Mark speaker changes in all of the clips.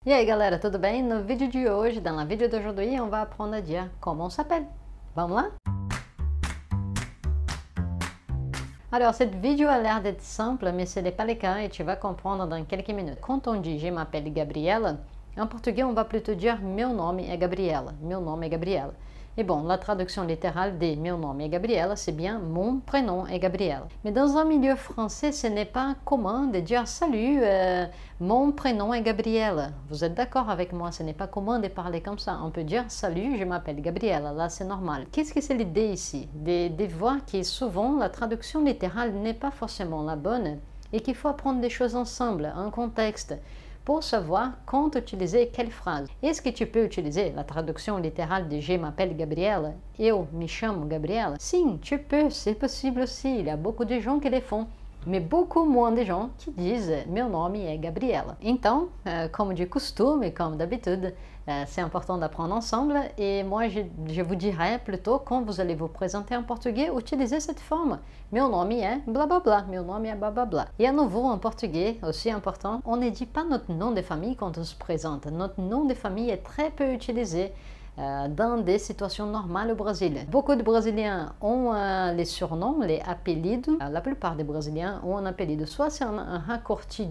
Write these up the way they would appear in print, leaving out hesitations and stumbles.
Speaker 1: E aí galera, tudo bem? No vídeo de hoje, dans la vidéo d'aujourd'hui, on va apprendre à dire comment on s'appelle. Vamos lá? Alors, cette vidéo a l'air d'être simple, mais ce n'est pas le cas et tu vas comprendre dans quelques minutes. Quand on dit « je m'appelle Gabriela », en portugais, on va plutôt dire « meu nome é Gabriela ». Meu nome é Gabriela. Et bon, la traduction littérale de « meu nome é Gabriela », c'est bien « mon prénom est Gabriela ». Mais dans un milieu français, ce n'est pas commun de dire « salut, mon prénom est Gabriela ». Vous êtes d'accord avec moi? Ce n'est pas commun de parler comme ça. On peut dire « salut, je m'appelle Gabriela ». Là, c'est normal. Qu'est-ce que c'est l'idée ici? De voir que souvent, la traduction littérale n'est pas forcément la bonne et qu'il faut apprendre des choses ensemble, un contexte, pour savoir quand utiliser quelle phrase. Est-ce que tu peux utiliser la traduction littérale de « je m'appelle Gabriela »,« eu me chamo Gabriela »? Sim, tu peux, c'est possible aussi. Il y a beaucoup de gens qui le font, mais beaucoup moins de gens qui disent « meu nome é Gabriela ». Então, comme de costume, comme d'habitude, c'est important d'apprendre ensemble et moi je vous dirais plutôt quand vous allez vous présenter en portugais, utilisez cette forme. Meu nome é blablabla, meu nome é blablabla. Et à nouveau en portugais, aussi important, on ne dit pas notre nom de famille quand on se présente. Notre nom de famille est très peu utilisé dans des situations normales au Brésil. Beaucoup de Brésiliens ont les surnoms, les apelidos. La plupart des Brésiliens ont un apelido. Soit c'est un raccourci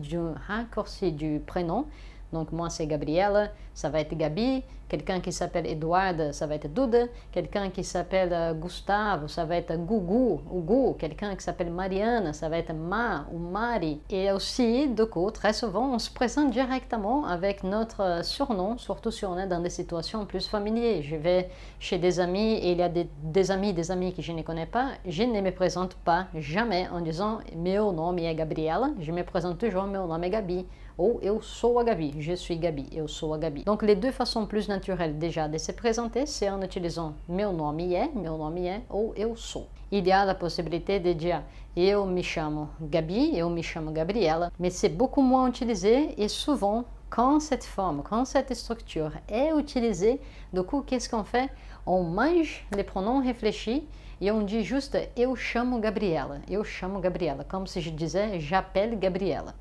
Speaker 1: du prénom. Donc moi c'est Gabriela, ça va être Gabi. Quelqu'un qui s'appelle Eduardo, ça va être Duda. Quelqu'un qui s'appelle Gustavo, ça va être Gugu ou Gu. Quelqu'un qui s'appelle Mariana, ça va être Ma ou Mari. Et aussi, du coup, très souvent, on se présente directement avec notre surnom, surtout si on est dans des situations plus familières. Je vais chez des amis et il y a des amis que je ne connais pas. Je ne me présente pas jamais en disant « meu nome é Gabriela ». Je me présente toujours « meu nome é Gabi ». Ou eu sou a Gabi, je suis Gabi, eu sou a Gabi. Donc les deux façons plus naturelles déjà de se présenter, c'est en utilisant meu nome é ou eu sou. Il y a la possibilité de dire eu me chamo Gabi, eu me chamo Gabriela, mais c'est beaucoup moins utilisé et souvent quand cette forme, quand cette structure est utilisée, du coup qu'est-ce qu'on fait? On mange les pronoms réfléchis et on dit juste eu chamo Gabriela, comme si je disais j'appelle Gabriela.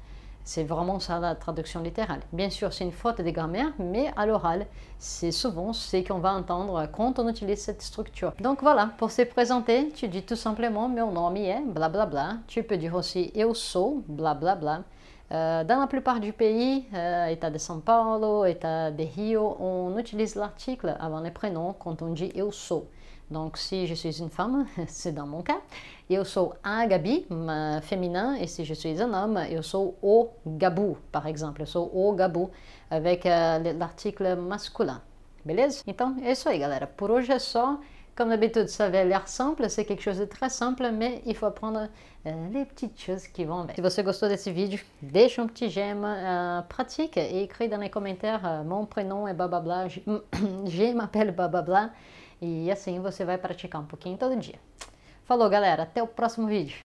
Speaker 1: C'est vraiment ça la traduction littérale. Bien sûr, c'est une faute de grammaire, mais à l'oral, c'est souvent ce qu'on va entendre quand on utilise cette structure. Donc voilà, pour se présenter, tu dis tout simplement « meu nome é blablabla ». Tu peux dire aussi « eu sou blablabla ». Dans la plupart du pays, État de São Paulo, État de Rio, on utilise l'article avant le prénom quand on dit « eu sou ». Donc, si je suis une femme, c'est dans mon cas, eu sou a Gabi, féminin, et si je suis un homme, eu sou o Gabu, par exemple, eu sou o Gabu, avec l'article masculin. Beleza? Então, é isso aí, galera. Por hoje é só. Comme d'habitude, ça avait l'air simple, c'est quelque chose de très simple, mais il faut apprendre les petites choses qui vont avec. Si você gostou desse vídeo, deixa um petit j'aime, pratique et écris dans les commentaires mon prénom é bababla, je m'appelle bababla, e assim você vai praticar um pouquinho todo dia. Falou, galera, até o próximo vídeo.